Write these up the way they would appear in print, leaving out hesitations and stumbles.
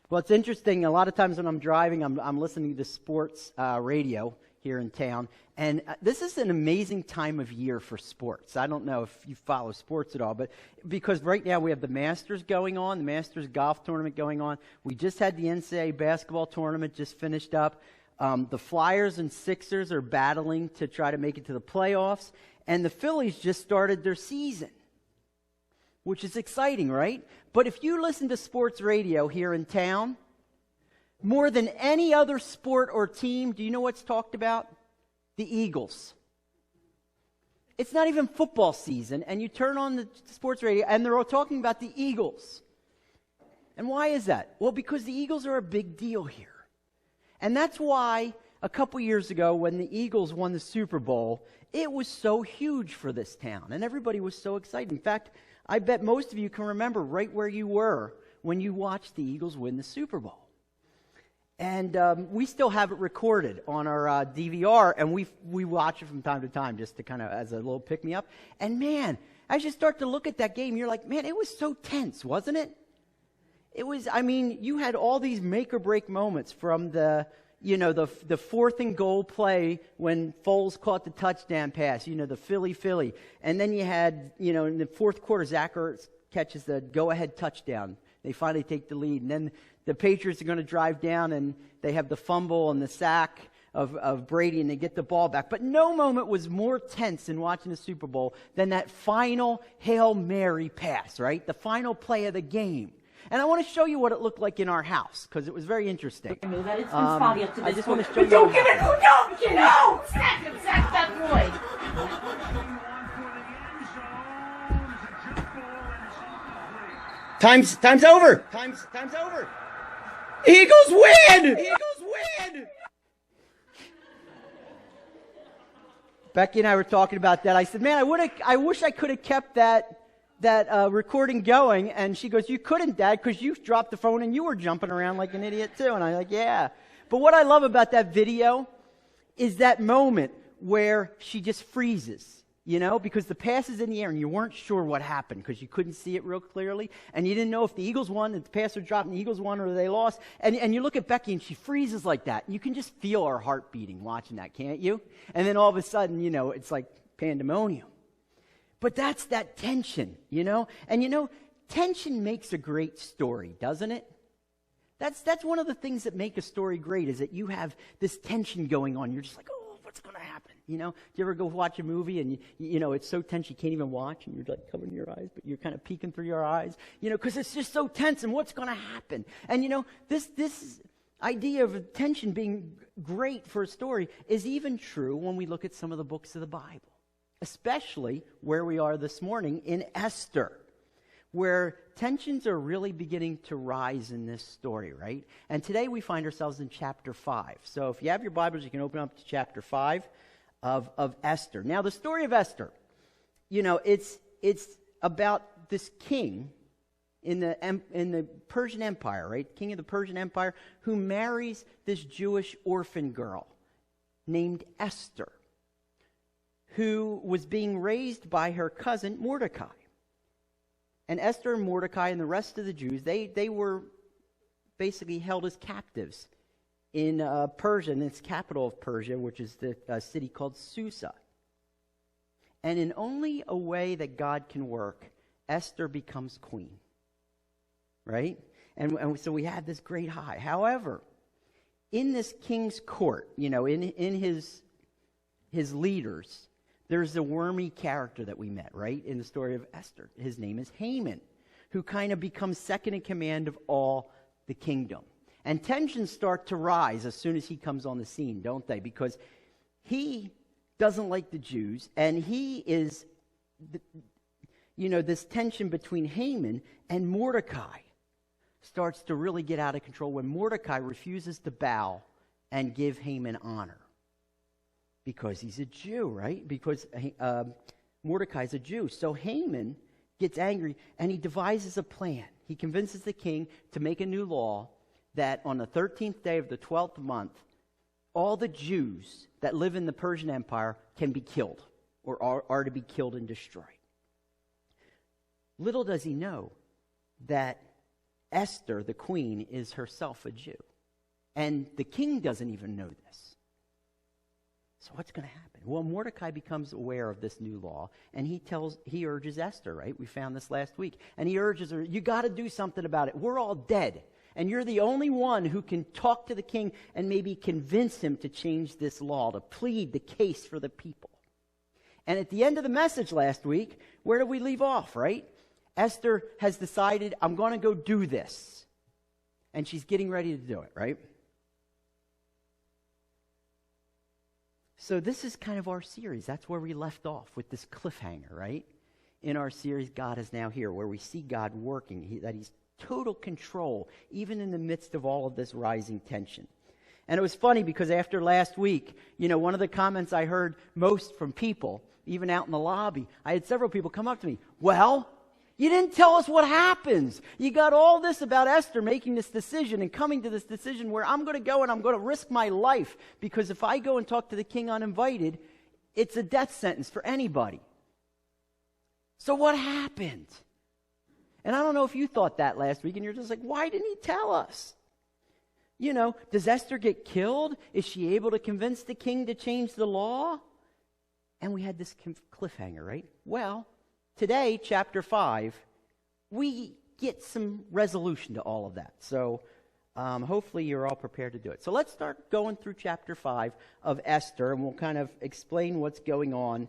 Well, it's interesting. A lot of times when I'm driving, I'm listening to sports radio here in town, and this is an amazing time of year for sports. I don't know if you follow sports at all, but because right now we have the Masters going on, the Masters golf tournament going on. We just had the NCAA basketball tournament just finished up. The Flyers and Sixers are battling to try to make it to the playoffs, and the Phillies just started their season, which is exciting, right? But if you listen to sports radio here in town, more than any other sport or team, do you know what's talked about? The Eagles. It's not even football season, and you turn on the sports radio, and they're all talking about the Eagles. And why is that? Well, because the Eagles are a big deal here. And that's why a couple years ago when the Eagles won the Super Bowl, it was so huge for this town, and everybody was so excited. In fact, I bet most of you can remember right where you were when you watched the Eagles win the Super Bowl. And we still have it recorded on our DVR, and we watch it from time to time just to kind of as a little pick-me-up. And man, as you start to look at that game, you're like, man, it was so tense, wasn't it? It was, I mean, you had all these make-or-break moments from the fourth and goal play when Foles caught the touchdown pass, the Philly. And then you had, in the fourth quarter, Zach Ertz catches the go-ahead touchdown. They finally take the lead. And then the Patriots are going to drive down, and they have the fumble and the sack of Brady, and they get the ball back. But no moment was more tense in watching the Super Bowl than that final Hail Mary pass, right? The final play of the game. And I want to show you what it looked like in our house, because it was very interesting. I know that it's been spotty up to this I just want to show But you. don't give it! No! Sack him! Sack that boy! Time's over! Time's over! Eagles win! Becky and I were talking about that. I said, man, I wish I could have kept that recording going. And she goes, you couldn't, Dad, because you dropped the phone and you were jumping around like an idiot too. And I'm like, yeah. But what I love about that video is that moment where she just freezes, because the pass is in the air and you weren't sure what happened because you couldn't see it real clearly. And you didn't know if the Eagles won and the pass was dropped and the Eagles won or they lost. And you look at Becky and she freezes like that. You can just feel her heart beating watching that, can't you? And then all of a sudden, it's like pandemonium. But that's that tension, And tension makes a great story, doesn't it? That's one of the things that make a story great is that you have this tension going on. You're just like, oh, what's going to happen? Do you ever go watch a movie and it's so tense you can't even watch and you're like covering your eyes, but you're kind of peeking through your eyes, because it's just so tense and what's going to happen? And this idea of tension being great for a story is even true when we look at some of the books of the Bible. Especially where we are this morning in Esther, where tensions are really beginning to rise in this story, right? And today we find ourselves in chapter 5. So if you have your Bibles, you can open up to chapter 5 of Esther. Now, the story of Esther, it's about this king in the Persian Empire, right? King of the Persian Empire, who marries this Jewish orphan girl named Esther, who was being raised by her cousin Mordecai. And Esther and Mordecai and the rest of the Jews, they were basically held as captives in Persia, in its capital of Persia, which is the city called Susa. And in only a way that God can work, Esther becomes queen. Right? And so we have this great high. However, in this king's court, in his leaders, there's a wormy character that we met, right, in the story of Esther. His name is Haman, who kind of becomes second in command of all the kingdom. And tensions start to rise as soon as he comes on the scene, don't they? Because he doesn't like the Jews, and he is, this tension between Haman and Mordecai starts to really get out of control when Mordecai refuses to bow and give Haman honor. Because he's a Jew, right? Because Mordecai's a Jew. So Haman gets angry and he devises a plan. He convinces the king to make a new law that on the 13th day of the 12th month, all the Jews that live in the Persian Empire can be killed or are to be killed and destroyed. Little does he know that Esther, the queen, is herself a Jew. And the king doesn't even know this. So what's going to happen? Well, Mordecai becomes aware of this new law, and he urges Esther, right? We found this last week. And he urges her, you got to do something about it. We're all dead. And you're the only one who can talk to the king and maybe convince him to change this law, to plead the case for the people. And at the end of the message last week, where did we leave off, right? Esther has decided, I'm going to go do this. And she's getting ready to do it, right? So this is kind of our series. That's where we left off with this cliffhanger, right? In our series, God is Now Here, where we see God working, that he's total control, even in the midst of all of this rising tension. And it was funny because after last week, one of the comments I heard most from people, even out in the lobby, I had several people come up to me, well, you didn't tell us what happens. You got all this about Esther making this decision and coming to this decision where I'm going to go and I'm going to risk my life because if I go and talk to the king uninvited, it's a death sentence for anybody. So what happened? And I don't know if you thought that last week and you're just like, why didn't he tell us? Does Esther get killed? Is she able to convince the king to change the law? And we had this cliffhanger, right? Well, today, chapter 5, we get some resolution to all of that. So hopefully you're all prepared to do it. So let's start going through chapter 5 of Esther, and we'll kind of explain what's going on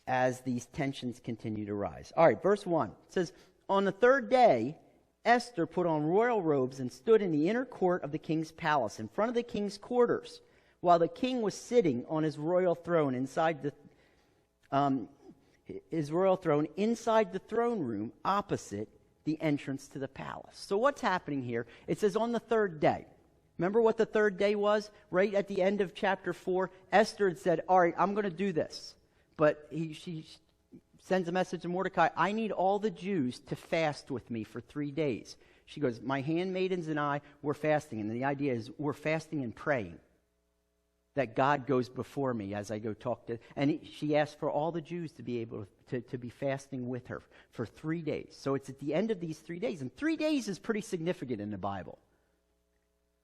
as these tensions continue to rise. All right, verse 1. It says, on the third day, Esther put on royal robes and stood in the inner court of the king's palace, in front of the king's quarters, while the king was sitting on his royal throne inside the throne room opposite the entrance to the palace. So what's happening here? It says on the third day. Remember what the third day was? Right at the end of chapter 4, Esther had said, all right, I'm going to do this. But she sends a message to Mordecai, I need all the Jews to fast with me for 3 days. She goes, my handmaidens and I, we're fasting. And the idea is we're fasting and praying that God goes before me as I go talk to... And she asked for all the Jews to be able to be fasting with her for 3 days. So it's at the end of these 3 days. And 3 days is pretty significant in the Bible.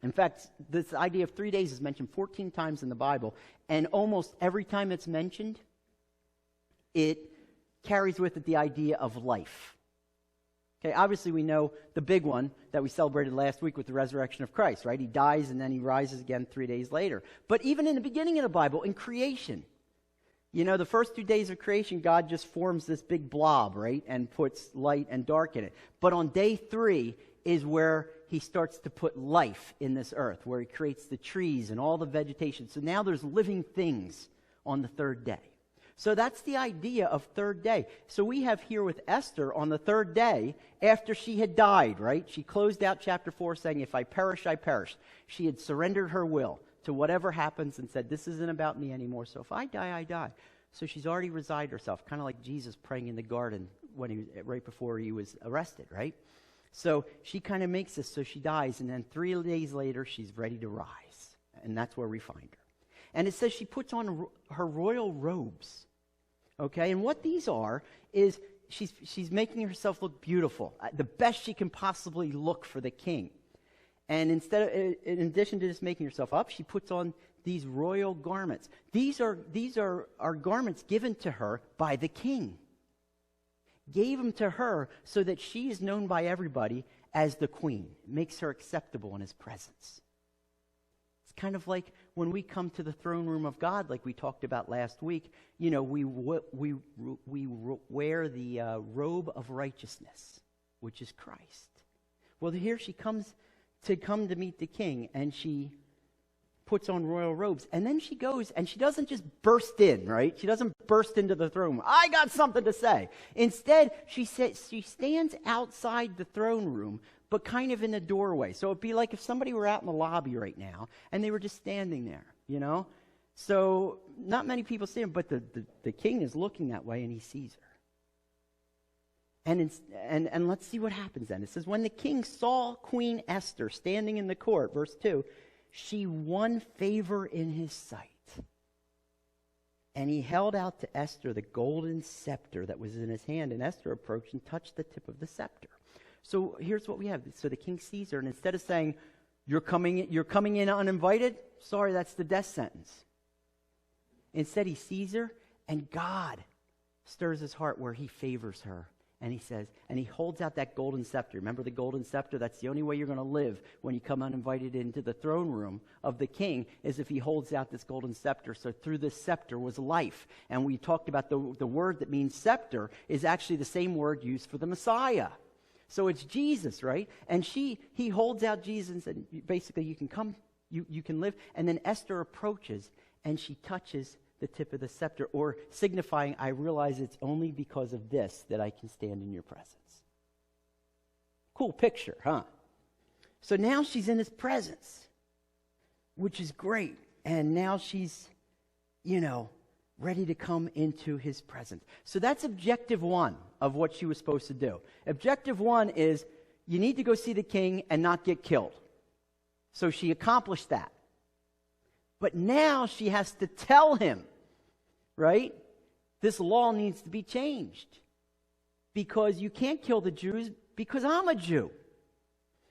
In fact, this idea of 3 days is mentioned 14 times in the Bible. And almost every time it's mentioned, it carries with it the idea of life. Okay, obviously we know the big one that we celebrated last week with the resurrection of Christ, right? He dies and then he rises again 3 days later. But even in the beginning of the Bible, in creation, the first 2 days of creation, God just forms this big blob, right? And puts light and dark in it. But on day 3 is where he starts to put life in this earth, where he creates the trees and all the vegetation. So now there's living things on the third day. So that's the idea of third day. So we have here with Esther on the third day, after she had died, right? She closed out chapter 4 saying, if I perish, I perish. She had surrendered her will to whatever happens and said, this isn't about me anymore. So if I die, I die. So she's already resigned herself, kind of like Jesus praying in the garden right before he was arrested, right? So she kind of makes this so she dies, and then 3 days later, she's ready to rise. And that's where we find her. And it says she puts on her royal robes. Okay, and what these are is she's making herself look beautiful, the best she can possibly look for the king. And in addition to just making herself up, she puts on these royal garments. These are garments given to her by the king. Gave them to her so that she is known by everybody as the queen. It makes her acceptable in his presence. Kind of like when we come to the throne room of God, like we talked about last week, we wear the robe of righteousness, which is Christ. Well, here she comes to meet the king, and she puts on royal robes, and then she goes, and she doesn't just burst in, right? She doesn't burst into the throne room. I got something to say. Instead, she stands outside the throne room, but kind of in the doorway. So it'd be like if somebody were out in the lobby right now, and they were just standing there, So not many people see him, but the king is looking that way, and he sees her. And let's see what happens then. It says, when the king saw Queen Esther standing in the court, verse 2, she won favor in his sight. And he held out to Esther the golden scepter that was in his hand, and Esther approached and touched the tip of the scepter. So here's what we have. So the king sees her, and instead of saying, you're coming in uninvited, sorry, that's the death sentence. Instead, he sees her, and God stirs his heart where he favors her. And he says, and he holds out that golden scepter. Remember the golden scepter? That's the only way you're going to live when you come uninvited into the throne room of the king, is if he holds out this golden scepter. So through this scepter was life. And we talked about the word that means scepter is actually the same word used for the Messiah. So it's Jesus, right? And he holds out Jesus, and basically you can come, you can live. And then Esther approaches, and she touches the tip of the scepter, or signifying, I realize it's only because of this that I can stand in your presence. Cool picture, huh? So now she's in his presence, which is great. And now she's, ready to come into his presence. So that's objective one of what she was supposed to do. Objective one is, you need to go see the king and not get killed. So she accomplished that. But now she has to tell him, right? This law needs to be changed. Because you can't kill the Jews because I'm a Jew.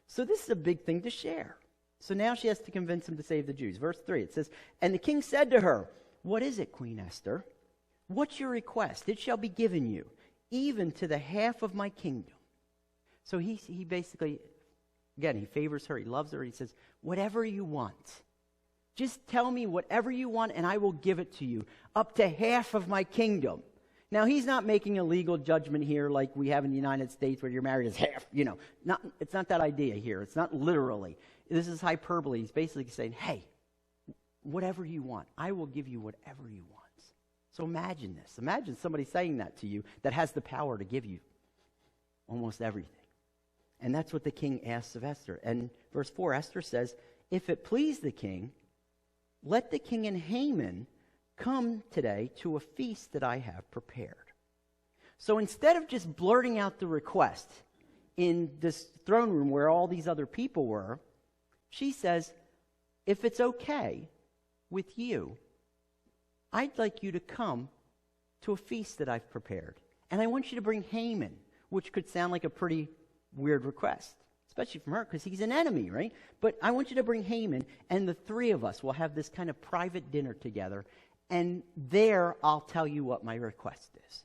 So this is a big thing to share. So now she has to convince him to save the Jews. Verse 3, it says, and the king said to her, what is it, Queen Esther? What's your request? It shall be given you, even to the half of my kingdom. So he basically, again, he favors her, he loves her, he says, whatever you want. Just tell me whatever you want, and I will give it to you, up to half of my kingdom. Now, he's not making a legal judgment here like we have in the United States where you're married as half, it's not that idea here. It's not literally. This is hyperbole. He's basically saying, hey, whatever you want, I will give you whatever you want. So imagine this. Imagine somebody saying that to you that has the power to give you almost everything. And that's what the king asks of Esther. And verse 4, Esther says, if it please the king, let the king and Haman come today to a feast that I have prepared. So instead of just blurting out the request in this throne room where all these other people were, she says, if it's okay with you, I'd like you to come to a feast that I've prepared. And I want you to bring Haman, which could sound like a pretty weird request, especially from her, because he's an enemy, right? But I want you to bring Haman, and the three of us will have this kind of private dinner together, and there I'll tell you what my request is.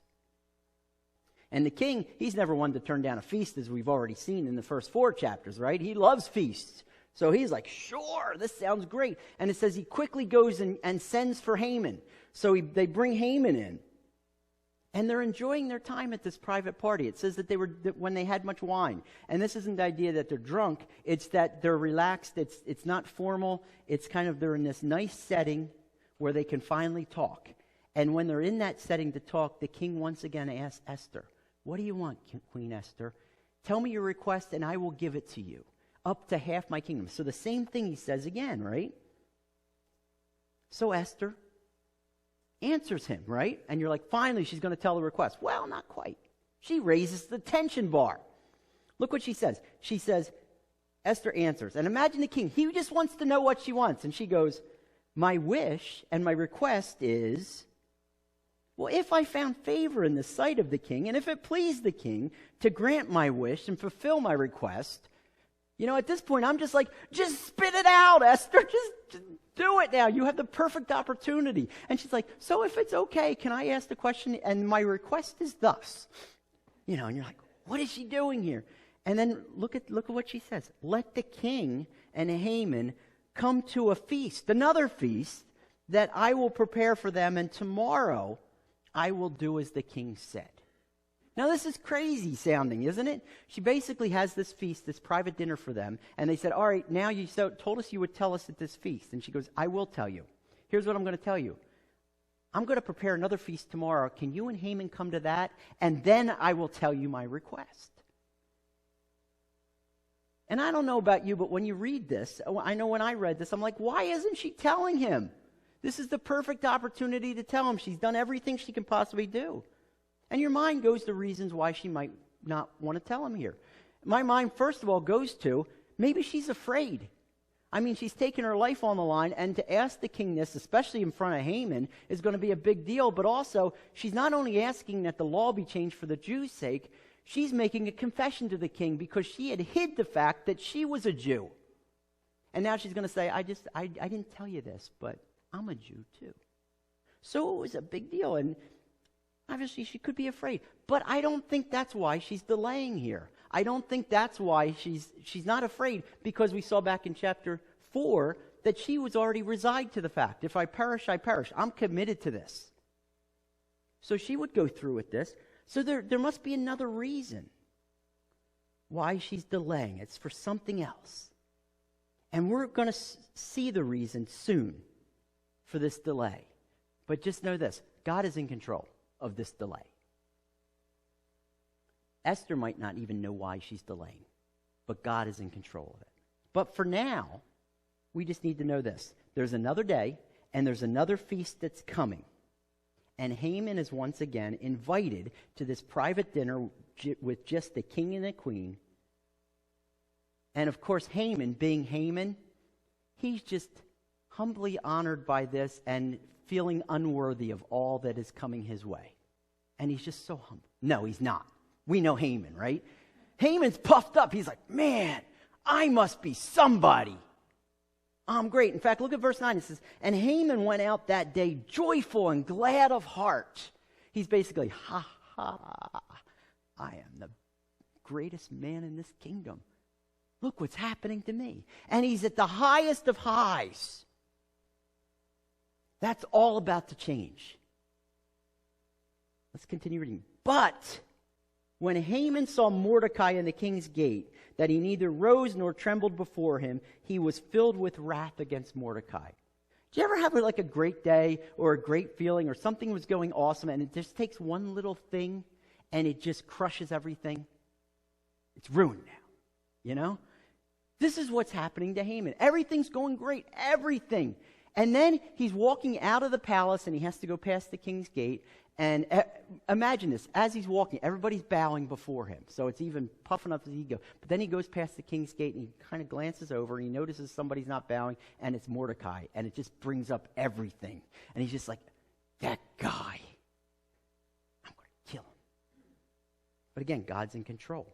And the king, he's never one to turn down a feast, as we've already seen in the first 4 chapters, right? He loves feasts. So he's like, sure, this sounds great. And it says he quickly goes and sends for Haman. So they bring Haman in. And they're enjoying their time at this private party. It says that when they had much wine. And this isn't the idea that they're drunk. It's that they're relaxed. It's not formal. It's kind of, they're in this nice setting where they can finally talk. And when they're in that setting to talk, the king once again asks Esther, what do you want, Queen Esther? Tell me your request and I will give it to you, up to half my kingdom. So the same thing he says again, right? So Esther answers him, right? And you're like, finally, she's going to tell the request. Well, not quite. She raises the tension bar. Look what she says. She says, Esther answers. And imagine the king. He just wants to know what she wants. And she goes, my wish and my request is, well, if I found favor in the sight of the king, and if it pleased the king to grant my wish and fulfill my request, at this point, I'm just like, just spit it out, Esther. Just do it now. You have the perfect opportunity. And she's like, so if it's okay, can I ask the question? And my request is thus. And you're like, what is she doing here? And then look at what she says. Let the king and Haman come to a feast, another feast, that I will prepare for them, and tomorrow I will do as the king said. Now, this is crazy sounding, isn't it? She basically has this feast, this private dinner for them, and they said, all right, now you told us you would tell us at this feast. And she goes, I will tell you. Here's what I'm going to tell you. I'm going to prepare another feast tomorrow. Can you and Haman come to that? And then I will tell you my request. And I don't know about you, but when you read this, I know when I read this, I'm like, why isn't she telling him? This is the perfect opportunity to tell him. She's done everything she can possibly do. And your mind goes to reasons why she might not want to tell him here. My mind, first of all, goes to, maybe she's afraid. I mean, she's taken her life on the line, and to ask the king this, especially in front of Haman, is going to be a big deal. But also, she's not only asking that the law be changed for the Jews' sake, She's making a confession to the king because she had hid the fact that she was a Jew. And now she's going to say, I didn't tell you this, but I'm a Jew too. So it was a big deal, and obviously she could be afraid. But I don't think that's why she's delaying here. I don't think that's why she's not afraid, because we saw back in chapter 4 that she was already resigned to the fact. If I perish, I perish. I'm committed to this. So she would go through with this. So there must be another reason why she's delaying. It's for something else. And we're going to see the reason soon for this delay. But just know this, God is in control of this delay. Esther might not even know why she's delaying, but God is in control of it. But for now, we just need to know this. There's another day, and there's another feast that's coming. And Haman is once again invited to this private dinner with just the king and the queen. And of course, Haman, being Haman, he's just humbly honored by this and feeling unworthy of all that is coming his way. And he's just so humble. No, he's not. We know Haman, right? Haman's puffed up. He's like, man, I must be somebody. I'm great. In fact, look at verse 9. It says, and Haman went out that day joyful and glad of heart. He's basically, ha, ha, I am the greatest man in this kingdom. Look what's happening to me. And he's at the highest of highs. That's all about to change. Let's continue reading. But when Haman saw Mordecai in the king's gate, that he neither rose nor trembled before him, he was filled with wrath against Mordecai. Do you ever have like a great day or a great feeling or something was going awesome and it just takes one little thing and it just crushes everything? It's ruined now, you know? This is what's happening to Haman. Everything's going great, everything. And then he's walking out of the palace and he has to go past the king's gate. And imagine this, as he's walking, everybody's bowing before him. So it's even puffing up his ego. But then he goes past the king's gate and he kind of glances over and he notices somebody's not bowing, and it's Mordecai. And it just brings up everything. And he's just like, that guy, I'm going to kill him. But again, God's in control.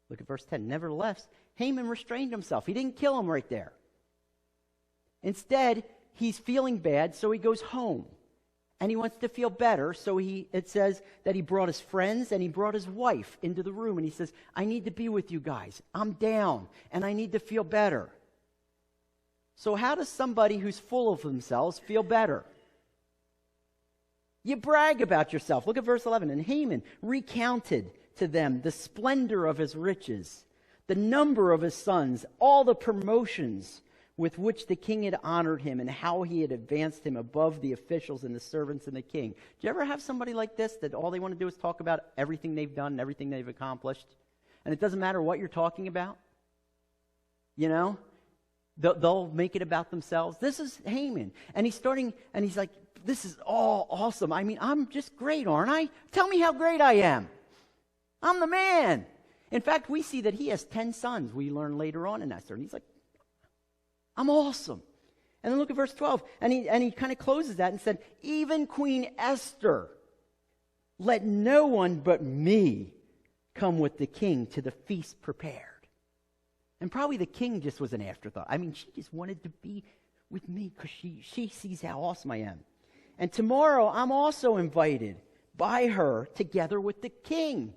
Look at verse 10. Nevertheless, Haman restrained himself. He didn't kill him right there. Instead, he's feeling bad, so he goes home. And he wants to feel better, so it says that he brought his friends and he brought his wife into the room. And he says, I need to be with you guys. I'm down, and I need to feel better. So how does somebody who's full of themselves feel better? You brag about yourself. Look at verse 11. And Haman recounted to them the splendor of his riches, the number of his sons, all the promotions with which the king had honored him, and how he had advanced him above the officials and the servants and the king. Do you ever have somebody like this that all they want to do is talk about everything they've done and everything they've accomplished? And it doesn't matter what you're talking about. You know? They'll make it about themselves. This is Haman. And he's like, this is all awesome. I mean, I'm just great, aren't I? Tell me how great I am. I'm the man. In fact, we see that he has 10 sons. We learn later on in Esther. And he's like, I'm awesome. And then look at verse 12. And he kind of closes that and said, even Queen Esther, let no one but me come with the king to the feast prepared. And probably the king just was an afterthought. I mean, she just wanted to be with me because she sees how awesome I am. And tomorrow I'm also invited by her together with the king.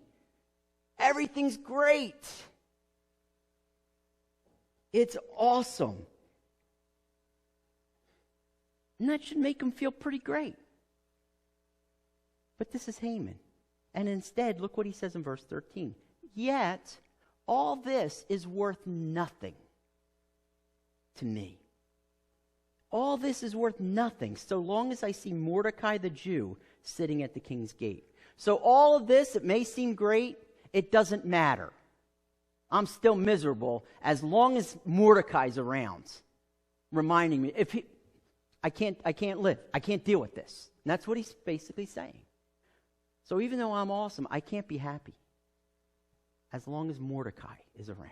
Everything's great. It's awesome. And that should make him feel pretty great. But this is Haman. And instead, look what he says in verse 13. Yet, all this is worth nothing to me. All this is worth nothing so long as I see Mordecai the Jew sitting at the king's gate. So all of this, it may seem great, it doesn't matter. I'm still miserable as long as Mordecai's around, reminding me, I can't live. I can't deal with this. And that's what he's basically saying. So even though I'm awesome, I can't be happy as long as Mordecai is around.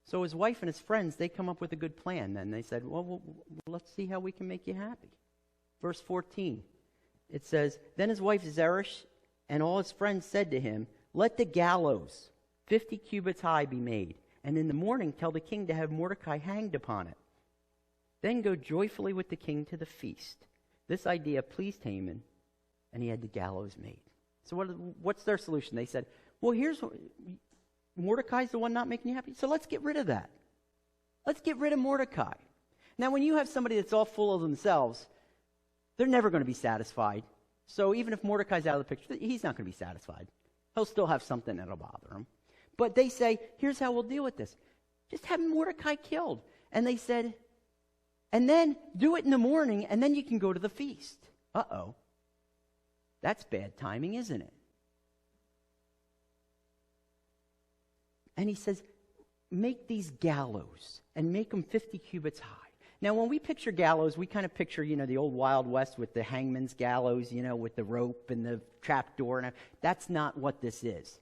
So his wife and his friends, they come up with a good plan. Then they said, well, let's see how we can make you happy. Verse 14, it says, then his wife Zeresh And all his friends said to him, "Let the gallows 50 cubits high be made, and in the morning tell the king to have Mordecai hanged upon it. Then go joyfully with the king to the feast." This idea pleased Haman, and he had the gallows made. So what's their solution? They said, well, Mordecai's the one not making you happy, so let's get rid of that. Let's get rid of Mordecai. Now, when you have somebody that's all full of themselves, they're never going to be satisfied. So even if Mordecai's out of the picture, he's not going to be satisfied. He'll still have something that'll bother him. But they say, here's how we'll deal with this. Just have Mordecai killed. And they said, and then do it in the morning, and then you can go to the feast. Uh-oh. That's bad timing, isn't it? And he says, make these gallows and make them 50 cubits high. Now, when we picture gallows, we kind of picture, the old Wild West with the hangman's gallows, with the rope and the trapdoor. And that's not what this is.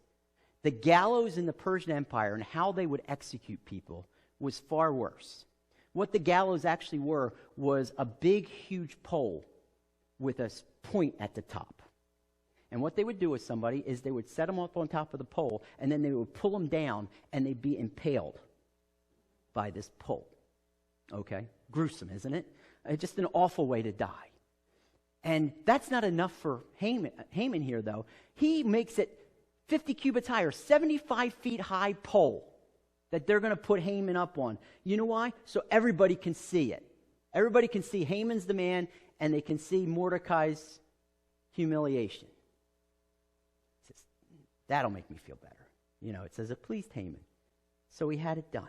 The gallows in the Persian Empire and how they would execute people was far worse. What the gallows actually were was a big, huge pole with a point at the top. And what they would do with somebody is they would set them up on top of the pole, and then they would pull them down, and they'd be impaled by this pole. Okay? Gruesome, isn't it? Just an awful way to die. And that's not enough for Haman here, though. He makes it 50 cubits high, or 75 feet high pole that they're going to put Haman up on. You know why? So everybody can see it. Everybody can see Haman's the man, and they can see Mordecai's humiliation. It says, that'll make me feel better. It says it pleased Haman. So he had it done.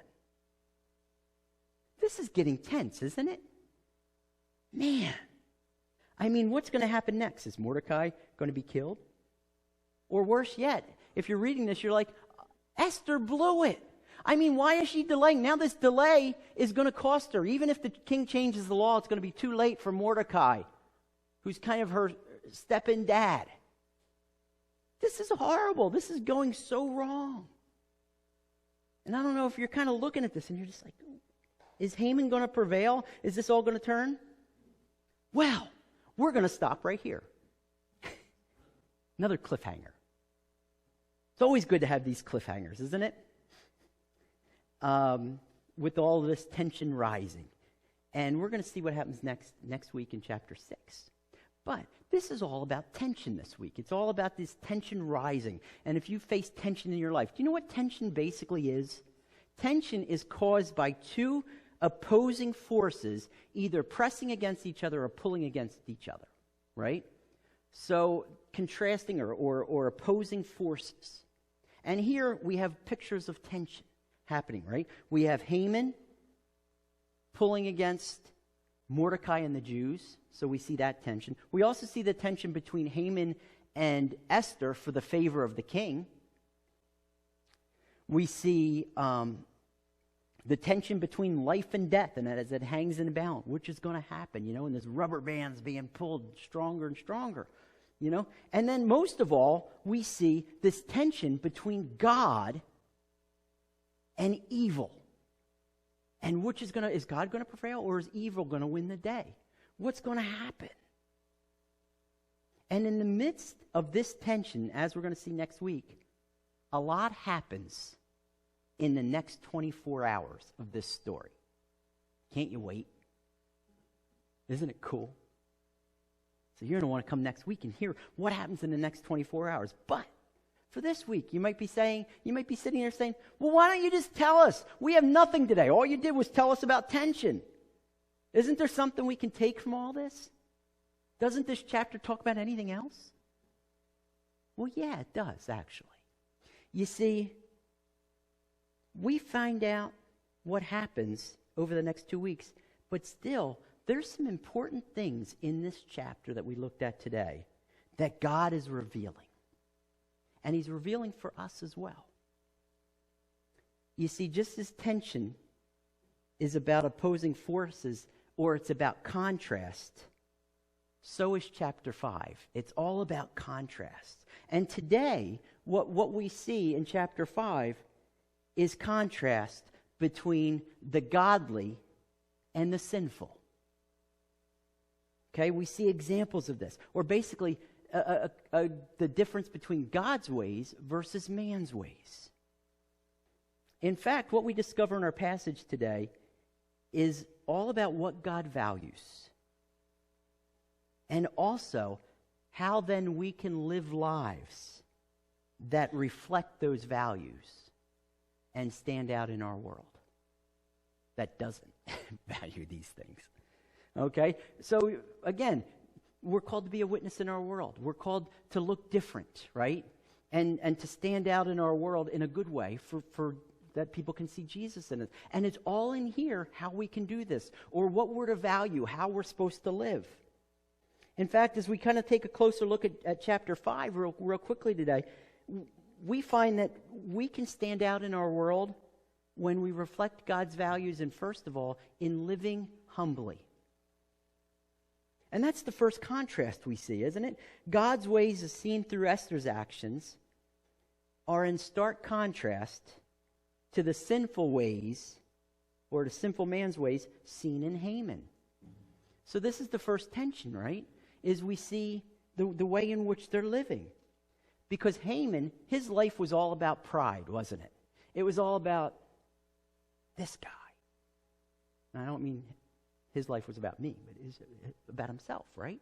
This is getting tense, isn't it? Man. What's going to happen next? Is Mordecai going to be killed? Or worse yet, if you're reading this, you're like, Esther blew it. Why is she delaying? Now this delay is going to cost her. Even if the king changes the law, it's going to be too late for Mordecai, who's kind of her step-in dad. This is horrible. This is going so wrong. And I don't know if you're kind of looking at this and you're just like, is Haman going to prevail? Is this all going to turn? Well, we're going to stop right here. Another cliffhanger. It's always good to have these cliffhangers, isn't it? With all this tension rising. And we're going to see what happens next week in chapter 6. But this is all about tension this week. It's all about this tension rising. And if you face tension in your life, do you know what tension basically is? Tension is caused by two opposing forces either pressing against each other or pulling against each other, right? So contrasting or opposing forces. And here we have pictures of tension happening, right? We have Haman pulling against Mordecai and the Jews, so we see that tension. We also see the tension between Haman and Esther for the favor of the king. We see the tension between life and death, and as it hangs in the balance, which is going to happen, and this rubber band's being pulled stronger and stronger, And then most of all, we see this tension between God and evil. And is God going to prevail, or is evil going to win the day? What's going to happen? And in the midst of this tension, as we're going to see next week, a lot happens in the next 24 hours of this story. Can't you wait? Isn't it cool? So you're going to want to come next week and hear what happens in the next 24 hours. But for this week, you might be sitting there saying, well, why don't you just tell us? We have nothing today. All you did was tell us about tension. Isn't there something we can take from all this? Doesn't this chapter talk about anything else? Well, yeah, it does, actually. You see, we find out what happens over the next 2 weeks, but still, there's some important things in this chapter that we looked at today that God is revealing. And he's revealing for us as well. You see, just as tension is about opposing forces, or it's about contrast, so is chapter 5. It's all about contrast. And today, what we see in chapter 5 is contrast between the godly and the sinful. Okay, we see examples of this. Or basically, the difference between God's ways versus man's ways. In fact, what we discover in our passage today is all about what God values. And also, how then we can live lives that reflect those values and stand out in our world that doesn't value these things. Okay? So, again, we're called to be a witness in our world. We're called to look different, right? And to stand out in our world in a good way for that people can see Jesus in it. And it's all in here how we can do this, or what we're to value, how we're supposed to live. In fact, as we kind of take a closer look at chapter 5 real quickly today, we find that we can stand out in our world when we reflect God's values, and first of all, in living humbly. And that's the first contrast we see, isn't it? God's ways, as seen through Esther's actions, are in stark contrast to the sinful ways, or the sinful man's ways, seen in Haman. So this is the first tension, right? Is we see the way in which they're living. Because Haman, his life was all about pride, wasn't it? It was all about this guy. And I don't mean his life was about me, but it was about himself, right?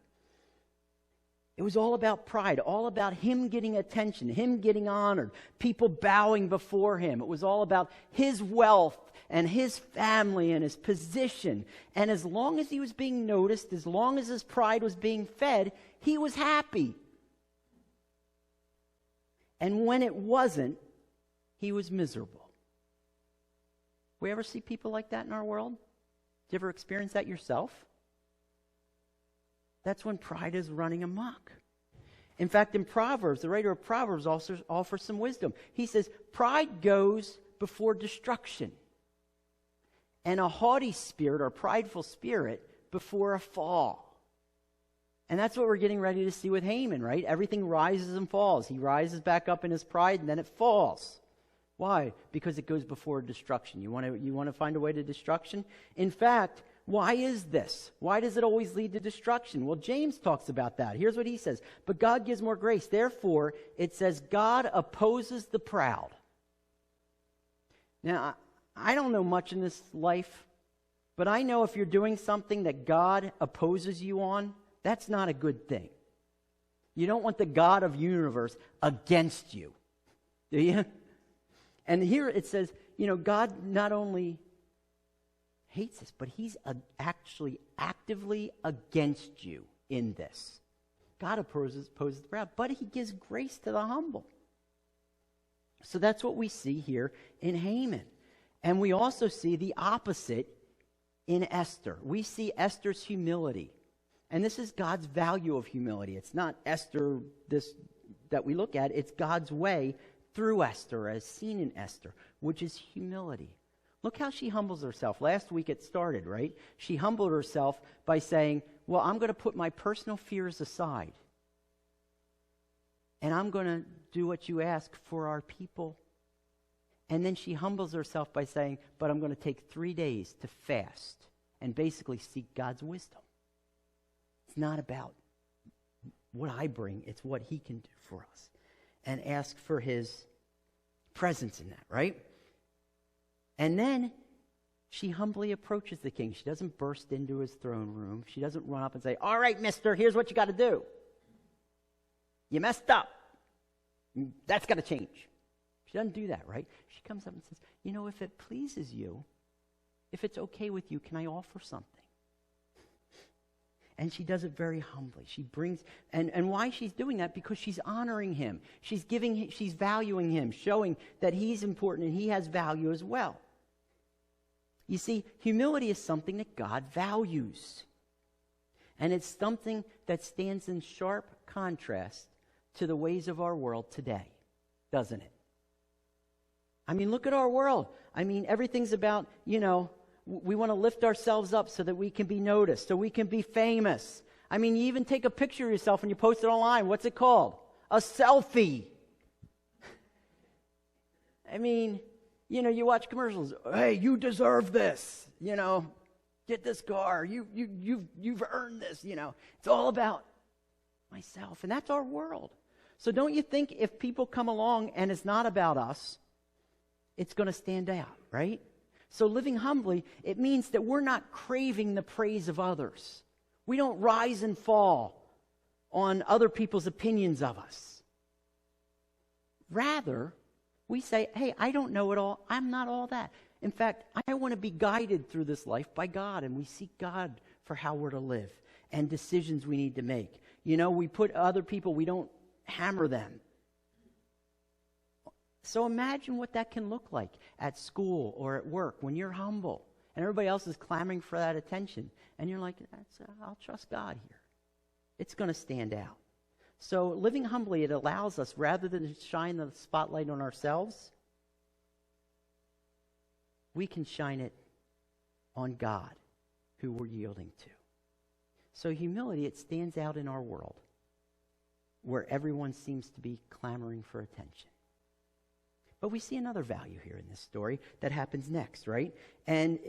It was all about pride, all about him getting attention, him getting honored, people bowing before him. It was all about his wealth and his family and his position. And as long as he was being noticed, as long as his pride was being fed, he was happy. And when it wasn't, he was miserable. We ever see people like that in our world? Did you ever experience that yourself? That's when pride is running amok. In fact, in Proverbs, the writer of Proverbs also offers some wisdom. He says, pride goes before destruction, and a haughty spirit or prideful spirit before a fall. And that's what we're getting ready to see with Haman, right? Everything rises and falls. He rises back up in his pride, and then it falls. Why? Because it goes before destruction. You want to find a way to destruction? In fact, why is this? Why does it always lead to destruction? Well, James talks about that. Here's what he says. But God gives more grace. Therefore, it says, God opposes the proud. Now, I don't know much in this life, but I know if you're doing something that God opposes you on, that's not a good thing. You don't want the God of the universe against you, do you? And here it says, God not only hates this, but he's actually actively against you in this. God opposes the proud, but he gives grace to the humble. So that's what we see here in Haman. And we also see the opposite in Esther. We see Esther's humility. And this is God's value of humility. It's not Esther that we look at. It's God's way through Esther, as seen in Esther, which is humility. Look how she humbles herself. Last week it started, right? She humbled herself by saying, well, I'm going to put my personal fears aside. And I'm going to do what you ask for our people. And then she humbles herself by saying, but I'm going to take 3 days to fast and basically seek God's wisdom. It's not about what I bring, it's what he can do for us. And ask for his presence in that, right? And then she humbly approaches the king. She doesn't burst into his throne room. She doesn't run up and say, all right, mister, here's what you got to do. You messed up. That's got to change. She doesn't do that, right? She comes up and says, if it pleases you, if it's okay with you, can I offer something? And she does it very humbly. She brings, and why she's doing that? Because she's honoring him. She's valuing him, showing that he's important and he has value as well. You see, humility is something that God values. And it's something that stands in sharp contrast to the ways of our world today, doesn't it? I mean, look at our world. I mean, everything's about, we want to lift ourselves up so that we can be noticed, so we can be famous. I mean, you even take a picture of yourself and you post it online. What's it called? A selfie. I mean, you watch commercials. Hey, you deserve this. Get this car. You've earned this. It's all about myself. And that's our world. So don't you think if people come along and it's not about us, it's going to stand out, right? So living humbly, it means that we're not craving the praise of others. We don't rise and fall on other people's opinions of us. Rather, we say, hey, I don't know it all. I'm not all that. In fact, I want to be guided through this life by God, and we seek God for how we're to live and decisions we need to make. You know, we put other people, we don't hammer them. So imagine what that can look like at school or at work when you're humble and everybody else is clamoring for that attention. And you're like, I'll trust God here. It's going to stand out. So living humbly, it allows us, rather than shine the spotlight on ourselves, we can shine it on God, who we're yielding to. So humility, it stands out in our world where everyone seems to be clamoring for attention. But we see another value here in this story that happens next, right? And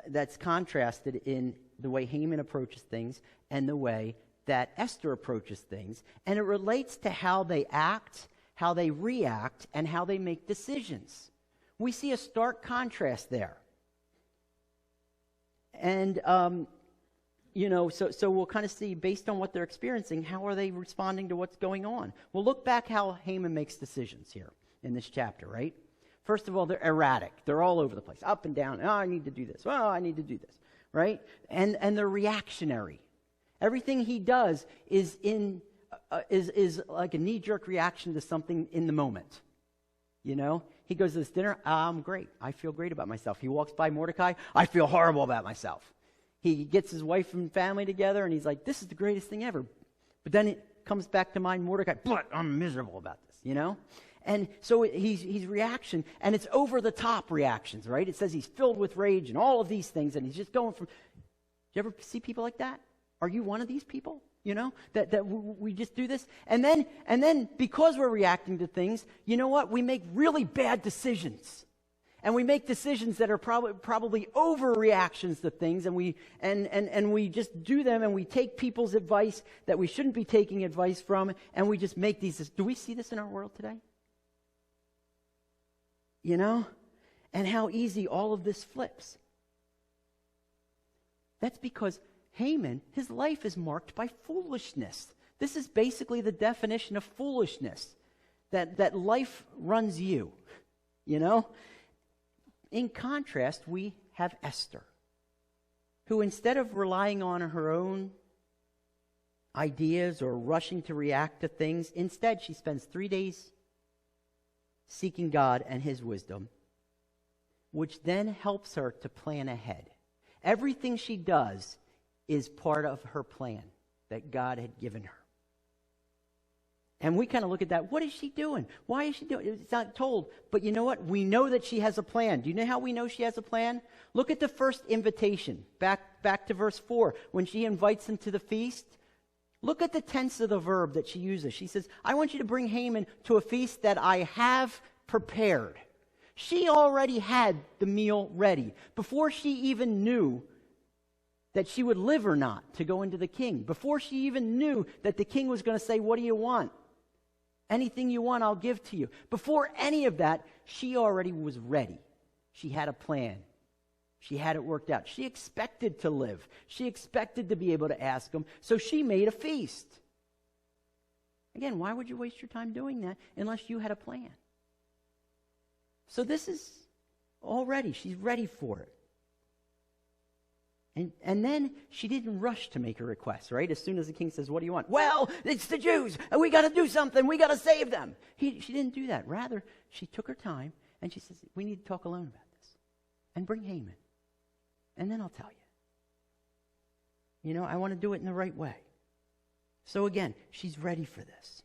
that's contrasted in the way Haman approaches things and the way that Esther approaches things. And it relates to how they act, how they react, and how they make decisions. We see a stark contrast there. And, so we'll kind of see, based on what they're experiencing, how are they responding to what's going on? Well, look back how Haman makes decisions here in this chapter, right? First of all, they're erratic. They're all over the place, up and down. Oh, I need to do this. Oh, I need to do this, right? And they're reactionary. Everything he does is like a knee-jerk reaction to something in the moment. You know, he goes to this dinner. I'm great. I feel great about myself. He walks by Mordecai. I feel horrible about myself. He gets his wife and family together, and he's like, this is the greatest thing ever. But then it comes back to mind, Mordecai, but I'm miserable about this, you know? And so he's reaction, and it's over-the-top reactions, right? It says he's filled with rage and all of these things, and he's just going from... Do you ever see people like that? Are you one of these people? You know, that we just do this? And then because we're reacting to things, you know what? We make really bad decisions. And we make decisions that are probably overreactions to things, and we just do them, and we take people's advice that we shouldn't be taking advice from, and we just make these. Do we see this in our world today? You know? And how easy all of this flips. That's because Haman, his life is marked by foolishness. This is basically the definition of foolishness, that life runs you, you know? In contrast, we have Esther, who instead of relying on her own ideas or rushing to react to things, instead she spends 3 days seeking God and his wisdom, which then helps her to plan ahead. Everything she does is part of her plan that God had given her. And we kind of look at that. What is she doing? Why is she doing it? It's not told. But you know what? We know that she has a plan. Do you know how we know she has a plan? Look at the first invitation. Back to verse 4. When she invites him to the feast, look at the tense of the verb that she uses. She says, I want you to bring Haman to a feast that I have prepared. She already had the meal ready. Before she even knew that she would live or not to go into the king. Before she even knew that the king was going to say, what do you want? Anything you want, I'll give to you. Before any of that, she already was ready. She had a plan. She had it worked out. She expected to live. She expected to be able to ask him. So she made a feast. Again, why would you waste your time doing that unless you had a plan? So this is already, she's ready for it. And then she didn't rush to make a request, right? As soon as the king says, what do you want? Well, it's the Jews, and we got to do something. We got to save them. She didn't do that. Rather, she took her time, and she says, we need to talk alone about this. And bring Haman. And then I'll tell you. You know, I want to do it in the right way. So again, she's ready for this.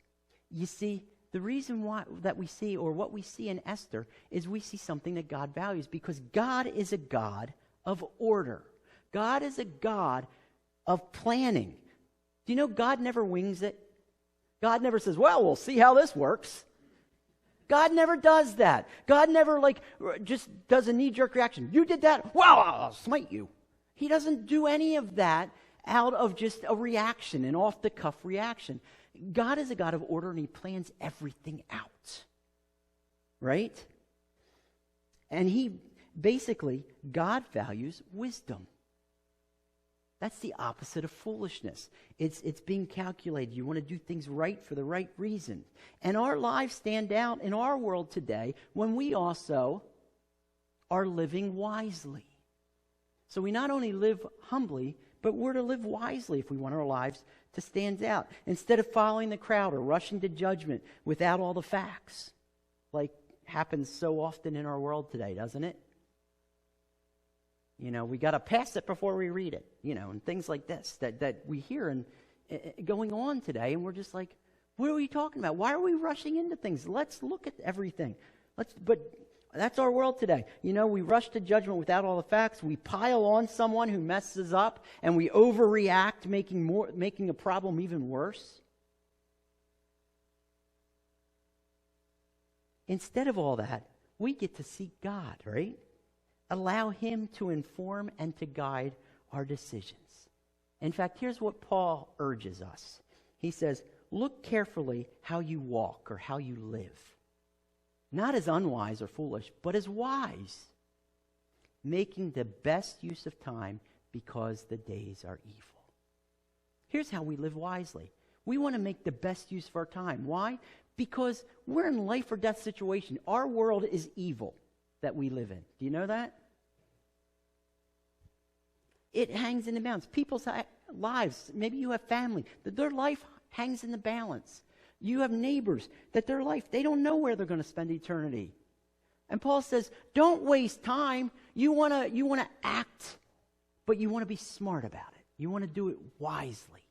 You see, the reason why that we see, or what we see in Esther, is we see something that God values, because God is a God of order. God is a God of planning. Do you know God never wings it? God never says, well, we'll see how this works. God never does that. God never just does a knee-jerk reaction. You did that? Well, I'll smite you. He doesn't do any of that out of just a reaction, an off-the-cuff reaction. God is a God of order, and he plans everything out. Right? And God values wisdom. That's the opposite of foolishness. It's being calculated. You want to do things right for the right reason. And our lives stand out in our world today when we also are living wisely. So we not only live humbly, but we're to live wisely if we want our lives to stand out. Instead of following the crowd or rushing to judgment without all the facts, like happens so often in our world today, doesn't it? We got to pass it before we read it, and things like this that we hear and going on today, and we're just like, what are we talking about? Why are we rushing into things? Let's look at everything. But that's our world today. We rush to judgment without all the facts. We pile on someone who messes up, and we overreact, making a problem even worse. Instead of all that, we get to seek God, right? Allow him to inform and to guide our decisions. In fact, here's what Paul urges us. He says, look carefully how you walk or how you live. Not as unwise or foolish, but as wise, making the best use of time because the days are evil. Here's how we live wisely. We want to make the best use of our time. Why? Because we're in life or death situation. Our world is evil that we live in. Do you know that? It hangs in the balance. People's lives, maybe you have family, that their life hangs in the balance. You have neighbors that their life, they don't know where they're going to spend eternity. And Paul says, don't waste time. You want to act, but you want to be smart about it. You want to do it wisely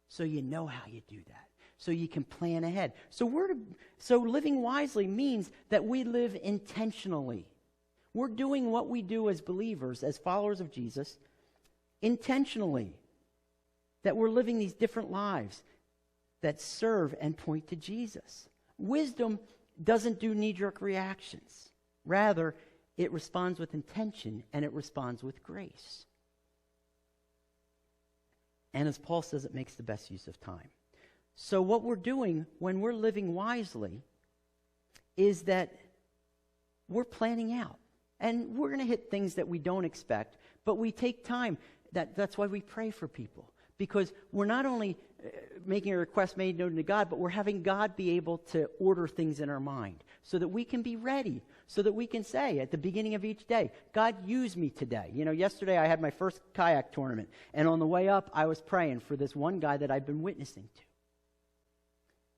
so you know how you do that. So you can plan ahead. So living wisely means that we live intentionally. We're doing what we do as believers, as followers of Jesus, intentionally. That we're living these different lives that serve and point to Jesus. Wisdom doesn't do knee-jerk reactions. Rather, it responds with intention and it responds with grace. And as Paul says, it makes the best use of time. So what we're doing when we're living wisely is that we're planning out. And we're going to hit things that we don't expect, but we take time. That's why we pray for people. Because we're not only making a request made known to God, but we're having God be able to order things in our mind so that we can be ready, so that we can say at the beginning of each day, God, use me today. Yesterday I had my first kayak tournament, and on the way up, I was praying for this one guy that I've been witnessing to.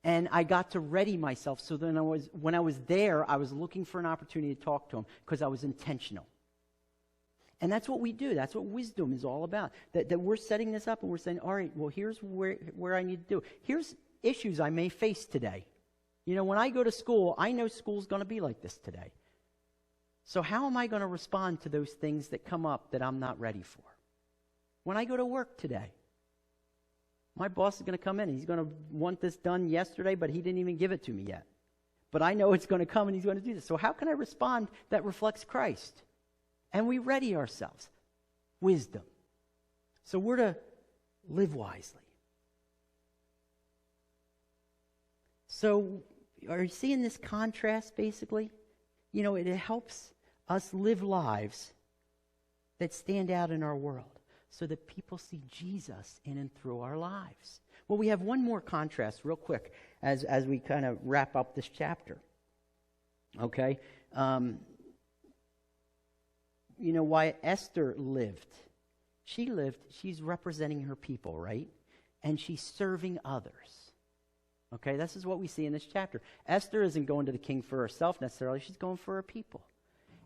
And I got to ready myself so then when I was there, I was looking for an opportunity to talk to him because I was intentional. And that's what we do. That's what wisdom is all about. That we're setting this up and we're saying, all right, well, here's where I need to do. Here's issues I may face today. When I go to school, I know school's going to be like this today. So how am I going to respond to those things that come up that I'm not ready for? When I go to work today, my boss is going to come in. He's going to want this done yesterday, but he didn't even give it to me yet. But I know it's going to come and he's going to do this. So how can I respond that reflects Christ? And we ready ourselves. Wisdom. So we're to live wisely. So are you seeing this contrast, basically? It helps us live lives that stand out in our world so that people see Jesus in and through our lives. Well, we have one more contrast real quick as we kind of wrap up this chapter. Okay? Why Esther lived. She's representing her people, right? And she's serving others. Okay, this is what we see in this chapter. Esther isn't going to the king for herself necessarily. She's going for her people.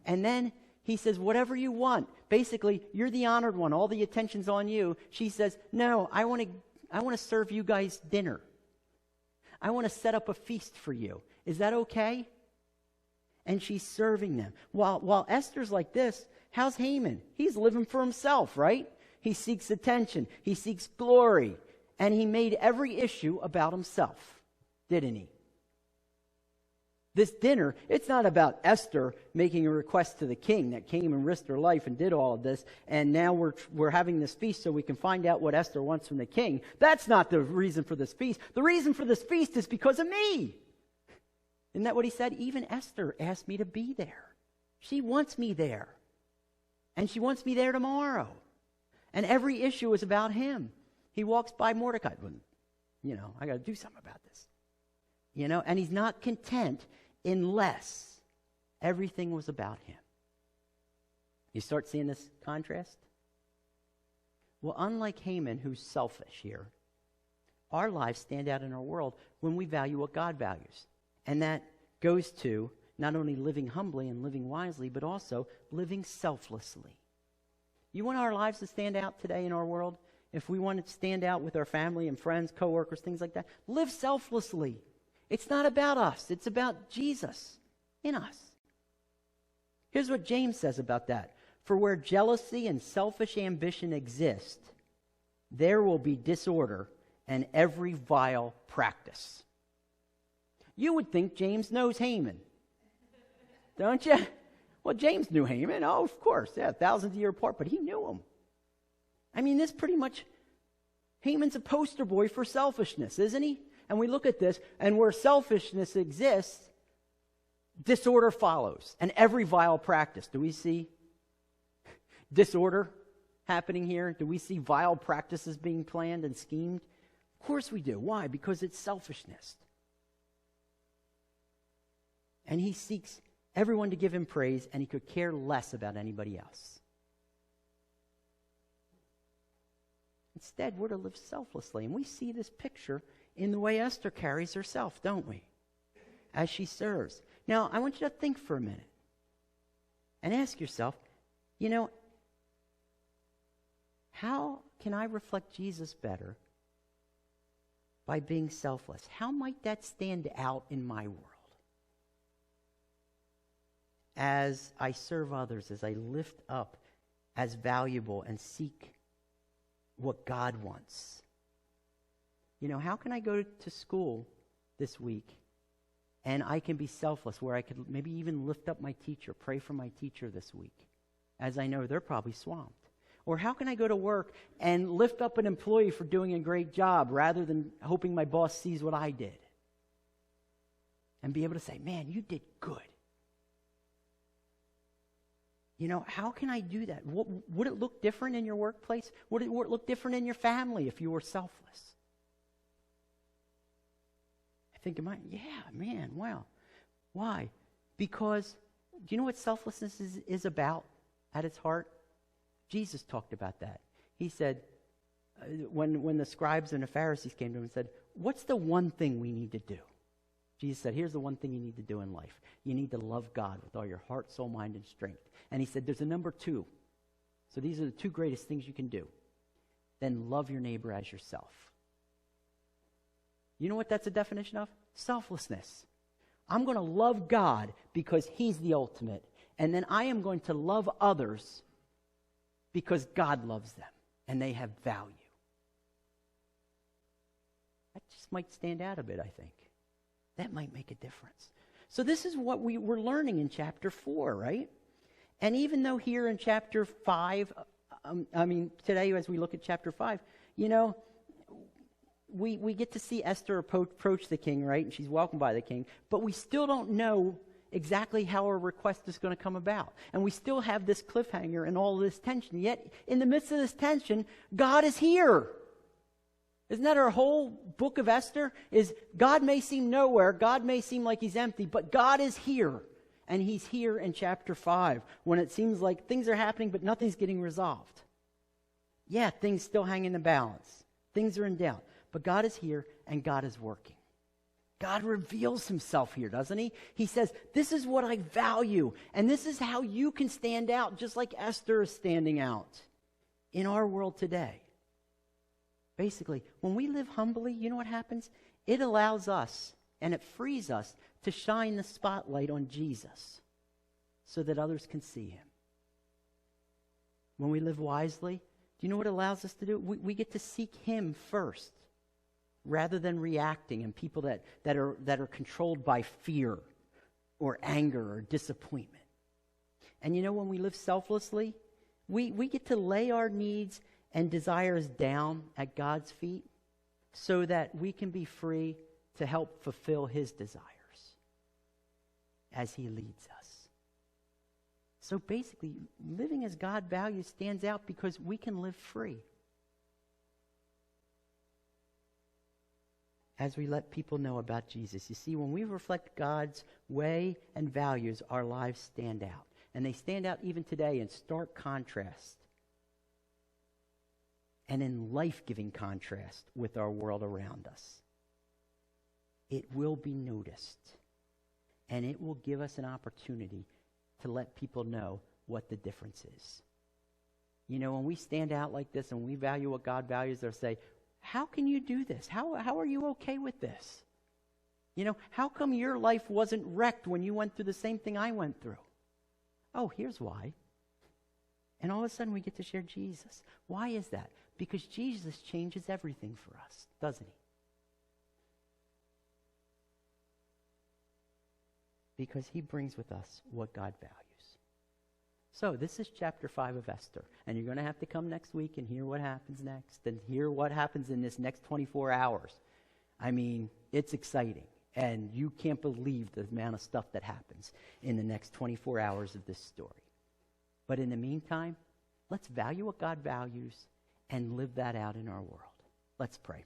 And then he says, whatever you want. Basically, you're the honored one. All the attention's on you. She says, no, I want to serve you guys dinner. I want to set up a feast for you. Is that okay? And she's serving them. While Esther's like this, how's Haman? He's living for himself, right? He seeks attention. He seeks glory. And he made every issue about himself, didn't he? This dinner, it's not about Esther making a request to the king that came and risked her life and did all of this, and now we're having this feast so we can find out what Esther wants from the king. That's not the reason for this feast. The reason for this feast is because of me. Isn't that what he said? Even Esther asked me to be there. She wants me there. And she wants me there tomorrow. And every issue is about him. He walks by Mordecai. I got to do something about this. And he's not content unless everything was about him. You start seeing this contrast? Well, unlike Haman, who's selfish here, our lives stand out in our world when we value what God values. And that goes to not only living humbly and living wisely, but also living selflessly. You want our lives to stand out today in our world? If we want to stand out with our family and friends, coworkers, things like that, live selflessly. It's not about us. It's about Jesus in us. Here's what James says about that. For where jealousy and selfish ambition exist, there will be disorder and every vile practice. You would think James knows Haman, don't you? Well, James knew Haman. Oh, of course. Yeah, thousands of years apart, but he knew him. I mean, this pretty much, Haman's a poster boy for selfishness, isn't he? And we look at this, and where selfishness exists, disorder follows, and every vile practice. Do we see disorder happening here? Do we see vile practices being planned and schemed? Of course we do. Why? Because it's selfishness. And he seeks everyone to give him praise, and he could care less about anybody else. Instead, we're to live selflessly. And we see this picture in the way Esther carries herself, don't we? As she serves. Now, I want you to think for a minute and ask yourself, how can I reflect Jesus better by being selfless? How might that stand out in my world? As I serve others, as I lift up as valuable and seek what God wants. How can I go to school this week and I can be selfless, where I could maybe even lift up my teacher, pray for my teacher this week, as I know they're probably swamped? Or how can I go to work and lift up an employee for doing a great job rather than hoping my boss sees what I did? And be able to say, man, you did good. How can I do that? Would it look different in your workplace? Would it look different in your family if you were selfless? I think, wow. Why? Because, do you know what selflessness is about at its heart? Jesus talked about that. He said, when the scribes and the Pharisees came to him and said, what's the one thing we need to do? Jesus said, here's the one thing you need to do in life. You need to love God with all your heart, soul, mind, and strength. And he said, there's a number 2. So these are the 2 greatest things you can do. Then love your neighbor as yourself. You know what that's a definition of? Selflessness. I'm going to love God because he's the ultimate. And then I am going to love others because God loves them and they have value. That just might stand out a bit, I think. That might make a difference. So this is what we were learning in chapter 4, right? And even though here in chapter 5, today as we look at chapter 5, we get to see Esther approach the king, right? And she's welcomed by the king. But we still don't know exactly how her request is going to come about. And we still have this cliffhanger and all this tension. Yet, in the midst of this tension, God is here. Isn't that our whole book of Esther? Is God may seem nowhere, God may seem like he's empty, but God is here. And he's here in chapter 5 when it seems like things are happening but nothing's getting resolved. Yeah, things still hang in the balance. Things are in doubt. But God is here and God is working. God reveals himself here, doesn't he? He says, this is what I value. And this is how you can stand out just like Esther is standing out in our world today. Basically, when we live humbly, you know what happens? It allows us and it frees us to shine the spotlight on Jesus so that others can see him. When we live wisely, do you know what it allows us to do? We get to seek him first rather than reacting and people that are controlled by fear, or anger or disappointment. And you know, when we live selflessly, we get to lay our needs and desires down at God's feet so that we can be free to help fulfill his desires as he leads us. So basically, living as God values stands out because we can live free as we let people know about Jesus. You see, when we reflect God's way and values, our lives stand out. And they stand out even today in stark contrast and in life-giving contrast with our world around us. It will be noticed, and it will give us an opportunity to let people know what the difference is. You know, when we stand out like this and we value what God values, they'll say, how can you do this? How are you okay with this? You know, how come your life wasn't wrecked when you went through the same thing I went through? Oh, here's why. And all of a sudden we get to share Jesus. Why is that? Because Jesus changes everything for us, doesn't he? Because he brings with us what God values. So this is chapter 5 of Esther. And you're going to have to come next week and hear what happens next and hear what happens in this next 24 hours. I mean, it's exciting. And you can't believe the amount of stuff that happens in the next 24 hours of this story. But in the meantime, let's value what God values and live that out in our world. Let's pray.